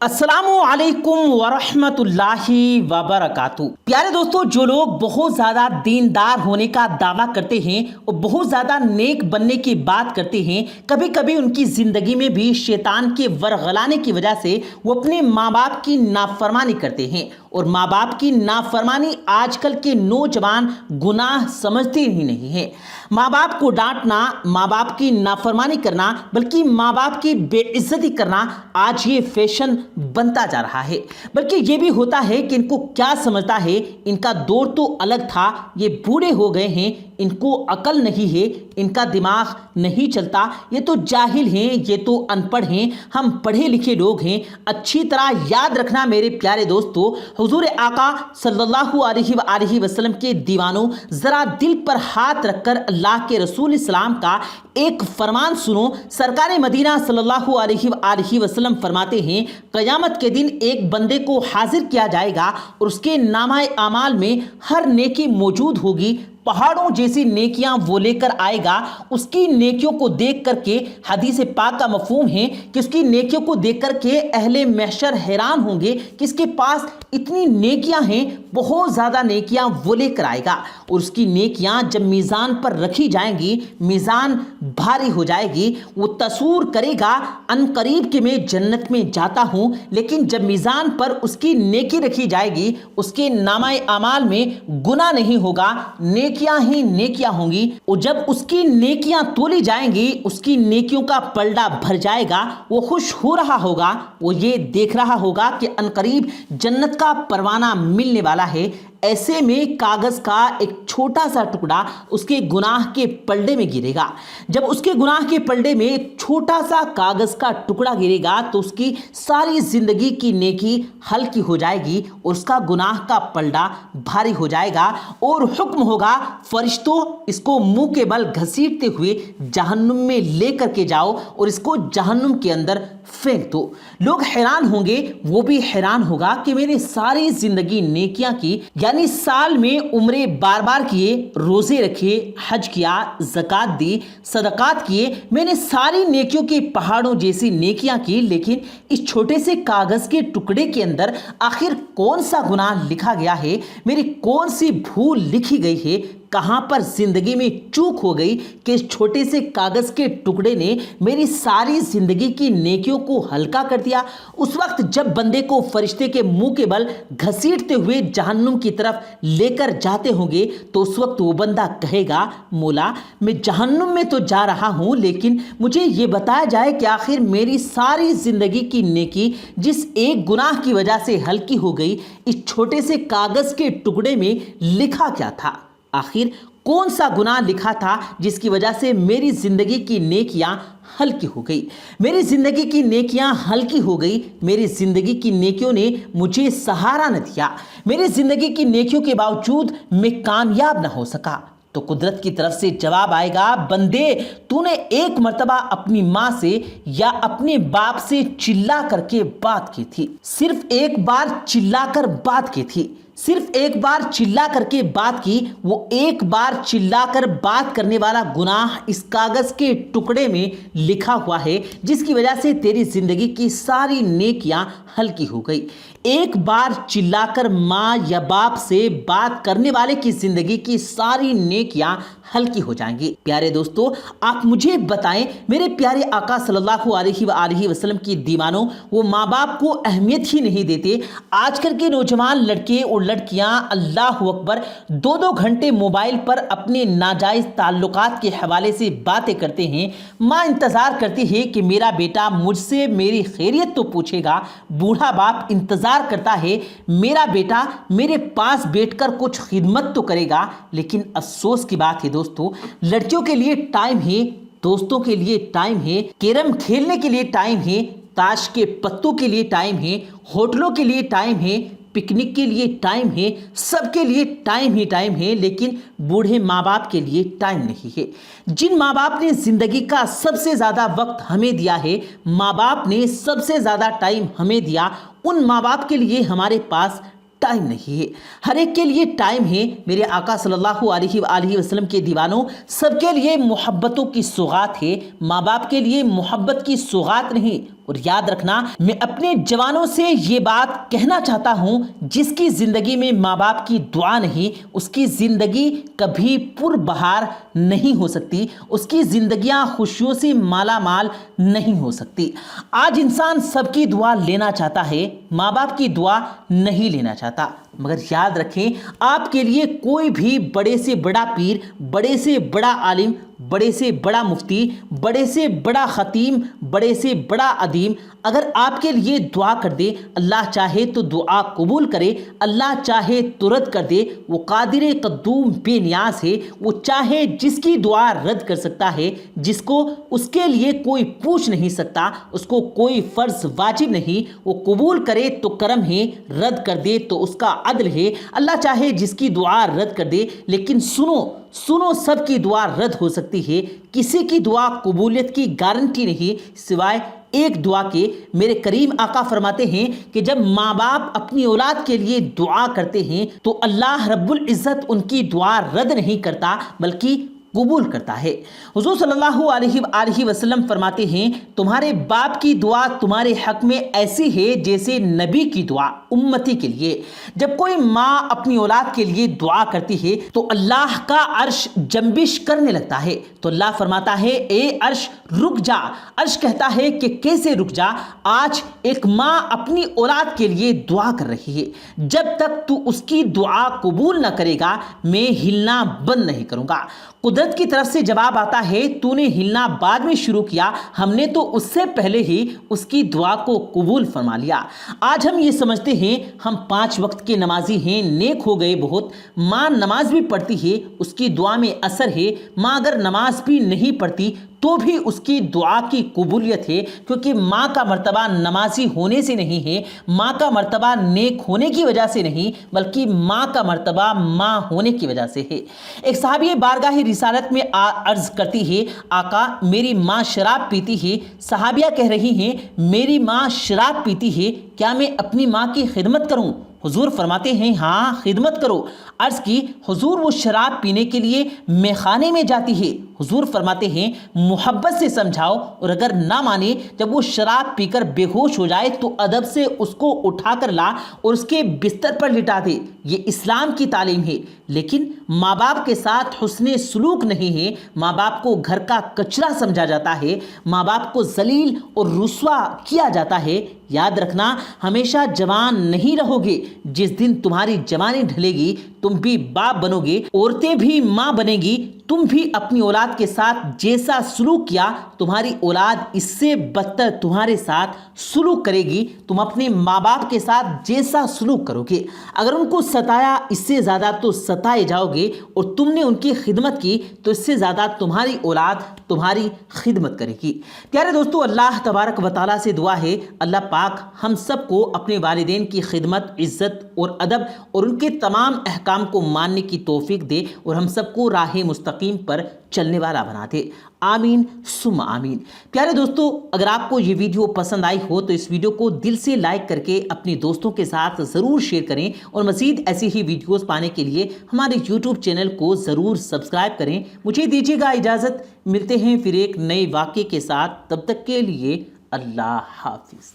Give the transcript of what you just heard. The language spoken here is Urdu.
السلام علیکم ورحمۃ اللہ وبرکاتہ۔ پیارے دوستو، جو لوگ بہت زیادہ دیندار ہونے کا دعویٰ کرتے ہیں اور بہت زیادہ نیک بننے کی بات کرتے ہیں، کبھی کبھی ان کی زندگی میں بھی شیطان کے ورغلانے کی وجہ سے وہ اپنے ماں باپ کی نافرمانی کرتے ہیں، اور ماں باپ کی نافرمانی آج کل کے نوجوان گناہ سمجھتے ہی نہیں ہیں۔ ماں باپ کو ڈانٹنا، ماں باپ کی نافرمانی کرنا، بلکہ ماں باپ کی بے عزتی کرنا آج یہ فیشن بنتا جا رہا ہے۔ بلکہ یہ بھی ہوتا ہے کہ ان کو کیا سمجھتا ہے، ان کا دور تو الگ تھا، یہ بوڑھے ہو گئے ہیں، ان کو عقل نہیں ہے، ان کا دماغ نہیں چلتا، یہ تو جاہل ہیں، یہ تو ان پڑھ ہیں، ہم پڑھے لکھے لوگ ہیں۔ اچھی طرح یاد رکھنا میرے پیارے دوستو، حضور آقا صلی اللہ علیہ وآلہ وسلم کے دیوانوں، ذرا دل پر ہاتھ رکھ کر اللہ کے رسول اسلام کا ایک فرمان سنو۔ سرکار مدینہ صلی اللہ علیہ وآلہ وسلم فرماتے ہیں، قیامت کے دن ایک بندے کو حاضر کیا جائے گا اور اس کے نامہ اعمال میں ہر نیکی موجود ہوگی، پہاڑوں جیسی نیکیاں وہ لے کر آئے گا۔ اس کی نیکیوں کو دیکھ کر کے، حدیث پاک کا مفہوم ہے کہ اس کی نیکیوں کو دیکھ کر کے اہل محشر حیران ہوں گے کہ اس کے پاس اتنی نیکیاں ہیں، بہت زیادہ نیکیاں وہ لے کر آئے گا، اور اس کی نیکیاں جب میزان پر رکھی جائیں گی، میزان بھاری ہو جائے گی، وہ تصور کرے گا ان قریب کہ میں جنت میں جاتا ہوں، لیکن جب میزان پر اس کی نیکی رکھی جائے گی، اس کے نامہ اعمال میں گناہ نہیں ہوگا، نیکیاں ہی نیکیاں ہوں گی، اور جب اس کی نیکیاں تولی جائیں گی، اس کی نیکیوں کا پلڑا بھر جائے گا، وہ خوش ہو رہا ہوگا، وہ یہ دیکھ رہا ہوگا کہ ان قریب جنت کا پروانہ ملنے والا ہے۔ ایسے میں کاغذ کا ایک چھوٹا سا ٹکڑا اس کے گناہ کے پلڑے میں گرے گا۔ جب اس کے گناہ کے پلڑے میں چھوٹا سا کاغذ کا ٹکڑا گرے گا تو اس کی ساری زندگی کی نیکی ہلکی ہو جائے گی اور اس کا گناہ کا پلڑا بھاری ہو جائے گا، اور حکم ہوگا، فرشتوں اس کو منہ کے بل گھسیٹتے ہوئے جہنم میں لے کر کے جاؤ اور اس کو جہنم کے اندر پھینک دو۔ لوگ حیران ہوں گے، وہ بھی حیران ہوگا کہ میں نے ساری زندگی نیکیاں کی، یعنی سال میں عمرے بار بار کیے، روزے رکھے، حج کیا، زکوٰۃ دی، صدقات کیے، میں نے ساری نیکیوں کے پہاڑوں جیسی نیکیاں کی، لیکن اس چھوٹے سے کاغذ کے ٹکڑے کے اندر آخر کون سا گناہ لکھا گیا ہے، میری کون سی بھول لکھی گئی ہے، کہاں پر زندگی میں چوک ہو گئی کہ اس چھوٹے سے کاغذ کے ٹکڑے نے میری ساری زندگی کی نیکیوں کو ہلکا کر دیا۔ اس وقت جب بندے کو فرشتے کے منہ کے بل گھسیٹتے ہوئے جہنم کی طرف لے کر جاتے ہوں گے تو اس وقت وہ بندہ کہے گا، مولا میں جہنم میں تو جا رہا ہوں، لیکن مجھے یہ بتایا جائے کہ آخر میری ساری زندگی کی نیکی جس ایک گناہ کی وجہ سے ہلکی ہو گئی، اس چھوٹے سے کاغذ کے ٹکڑے میں لکھا کیا تھا؟ آخر کون سا گناہ لکھا تھا جس کی وجہ سے میری زندگی کی نیکیاں ہلکی ہو گئی؟ میری زندگی کی نیکیاں ہلکی ہو گئی، میری زندگی کی نیکیوں نے مجھے سہارا نہ دیا، میری زندگی کی نیکیوں کے باوجود میں کامیاب نہ ہو سکا۔ تو قدرت کی طرف سے جواب آئے گا، بندے تو نے ایک مرتبہ اپنی ماں سے یا اپنے باپ سے چلا کر کے بات کی تھی، صرف ایک بار چلا کر بات کی تھی، صرف ایک بار چلا کر کے بات کی، وہ ایک بار چلا کر بات کرنے والا گناہ اس کاغذ کے ٹکڑے میں لکھا ہوا ہے، جس کی وجہ سے تیری زندگی کی ساری نیکیاں ہلکی ہو گئی۔ ایک بار چلا کر ماں یا باپ سے بات کرنے والے کی زندگی کی ساری نیکیاں ہلکی ہو جائیں گی۔ پیارے دوستو، آپ مجھے بتائیں، میرے پیارے آقا صلی اللہ علیہ وآلہ وسلم کی دیوانوں، وہ ماں باپ کو اہمیت ہی نہیں دیتے۔ آج کل کے نوجوان لڑکے اور لڑکیاں اللہ اکبر 2 گھنٹے موبائل پر اپنے ناجائز تعلقات کے حوالے سے باتیں کرتے ہیں۔ ماں انتظار کرتی ہے کہ میرا بیٹا مجھ سے میری خیریت تو پوچھے گا، بوڑھا باپ انتظار کرتا ہے میرا بیٹا میرے پاس بیٹھ کر کچھ خدمت تو کرے گا، لیکن افسوس کی بات ہے دوستو، لڑکیوں کے لیے ٹائم ہے، دوستوں کے لیے ٹائم ہے، کیرم کھیلنے کے لیے ٹائم ہے، تاش کے پتوں کے لیے ٹائم ہے، ہوٹلوں کے لیے ٹائم ہے، پکنک کے لیے ٹائم ہے، سب کے لیے ٹائم ہی ٹائم ہے، لیکن بوڑھے ماں باپ کے لیے ٹائم نہیں ہے۔ جن ماں باپ نے زندگی کا سب سے زیادہ وقت ہمیں دیا ہے، ماں باپ نے سب سے زیادہ ٹائم ہمیں دیا، ان ماں باپ کے لیے ہمارے پاس ٹائم نہیں ہے۔ ہر ایک کے لیے ٹائم ہے۔ میرے آقا صلی اللہ علیہ وآلہ وسلم کے دیوانوں، سب کے لیے محبتوں کی سوغات ہے، ماں باپ کے لیے محبت کی سوغات نہیں، اور یاد رکھنا میں اپنے جوانوں سے یہ بات کہنا چاہتا ہوں، جس کی زندگی میں ماں باپ کی دعا نہیں، اس کی زندگی کبھی پر بہار نہیں ہو سکتی، اس کی زندگیاں خوشیوں سے مالا مال نہیں ہو سکتی۔ آج انسان سب کی دعا لینا چاہتا ہے، ماں باپ کی دعا نہیں لینا چاہتا، مگر یاد رکھیں آپ کے لیے کوئی بھی بڑے سے بڑا پیر، بڑے سے بڑا عالم، بڑے سے بڑا مفتی، بڑے سے بڑا خطیب، بڑے سے بڑا ادیم اگر آپ کے لیے دعا کر دے، اللہ چاہے تو دعا قبول کرے، اللہ چاہے تو رد کر دے، وہ قادر قدوم بے نیاز ہے، وہ چاہے جس کی دعا رد کر سکتا ہے، جس کو اس کے لیے کوئی پوچھ نہیں سکتا، اس کو کوئی فرض واجب نہیں، وہ قبول کرے تو کرم ہے، رد کر دے تو اس کا عدل ہے۔ اللہ چاہے جس کی دعا رد کر دے، لیکن سنو سب کی دعا رد ہو سکتی ہے، کسی کی دعا قبولیت کی گارنٹی نہیں سوائے ایک دعا کے۔ میرے کریم آقا فرماتے ہیں کہ جب ماں باپ اپنی اولاد کے لیے دعا کرتے ہیں تو اللہ رب العزت ان کی دعا رد نہیں کرتا بلکہ قبول کرتا ہے۔ حضور صلی اللہ علیہ وآلہ وسلم فرماتے ہیں تمہارے باپ کی دعا تمہارے حق میں ایسی ہے جیسے نبی کی دعا امتی کے لیے۔ جب کوئی ماں اپنی اولاد کے لیے دعا کرتی ہے تو اللہ کا عرش جنبش کرنے لگتا ہے، تو اللہ فرماتا ہے اے عرش رک جا۔ عرش کہتا ہے کہ کیسے رک جا؟ آج ایک ماں اپنی اولاد کے لیے دعا کر رہی ہے، جب تک تو اس کی دعا قبول نہ کرے گا میں ہلنا بند نہیں کروں گا۔ قدرت کی طرف سے جواب آتا ہے تو نے ہلنا بعد میں شروع کیا، ہم نے تو اس سے پہلے ہی اس کی دعا کو قبول فرما لیا۔ آج ہم یہ سمجھتے ہیں ہم 5 وقت کے نمازی ہیں، نیک ہو گئے بہت۔ ماں نماز بھی پڑھتی ہے، اس کی دعا میں اثر ہے۔ ماں اگر نماز بھی نہیں پڑھتی تو بھی اس کی دعا کی قبولیت ہے، کیونکہ ماں کا مرتبہ نمازی ہونے سے نہیں ہے، ماں کا مرتبہ نیک ہونے کی وجہ سے نہیں، بلکہ ماں کا مرتبہ ماں ہونے کی وجہ سے ہے۔ ایک صحابی بارگاہ رسالت میں عرض کرتی ہے آقا میری ماں شراب پیتی ہے۔ صحابیہ کہہ رہی ہیں میری ماں شراب پیتی ہے، کیا میں اپنی ماں کی خدمت کروں؟ حضور فرماتے ہیں ہاں خدمت کرو۔ عرض کی حضور وہ شراب پینے کے لیے میخانے میں جاتی ہے۔ حضور فرماتے ہیں محبت سے سمجھاؤ، اور اگر نہ مانے جب وہ شراب پی کر بے ہوش ہو جائے تو ادب سے اس کو اٹھا کر لا اور اس کے بستر پر لٹا دے۔ یہ اسلام کی تعلیم ہے۔ لیکن ماں باپ کے ساتھ حسن سلوک نہیں ہے، ماں باپ کو گھر کا کچرا سمجھا جاتا ہے، ماں باپ کو ذلیل اور رسوا کیا جاتا ہے۔ یاد رکھنا ہمیشہ جوان نہیں رہو گے، جس دن تمہاری جوانی ڈھلے گی تم بھی باپ بنو گے، عورتیں بھی ماں بنے گی، تم بھی اپنی اولاد کے ساتھ جیسا سلوک کیا تمہاری اولاد اس سے بدتر تمہارے ساتھ سلوک کرے گی، تم اپنے ماں باپ کے ساتھ جیسا سلوک کرو گے اگر ان کو ستایا اس سے زیادہ تو ستائے جاؤ گے، اور تم نے ان کی خدمت کی تو اس سے زیادہ تمہاری اولاد تمہاری خدمت کرے گی۔ پیارے دوستو اللہ تبارک و تعالیٰ سے دعا ہے اللہ پاک ہم سب کو اپنے والدین کی خدمت، عزت اور ادب اور ان کے تمام احکام کو ماننے کی توفیق دے اور ہم سب کو راہ مستقیم پر چلنے والا بنا دے، آمین ثم آمین۔ پیارے دوستو اگر آپ کو یہ ویڈیو پسند آئی ہو تو اس ویڈیو کو دل سے لائک کر کے اپنے دوستوں کے ساتھ ضرور شیئر کریں، اور مزید ایسی ہی ویڈیوز پانے کے لیے ہمارے یوٹیوب چینل کو ضرور سبسکرائب کریں۔ مجھے دیجیے گا اجازت، ملتے ہیں پھر ایک نئے واقعے کے ساتھ، تب تک کے لیے اللہ حافظ۔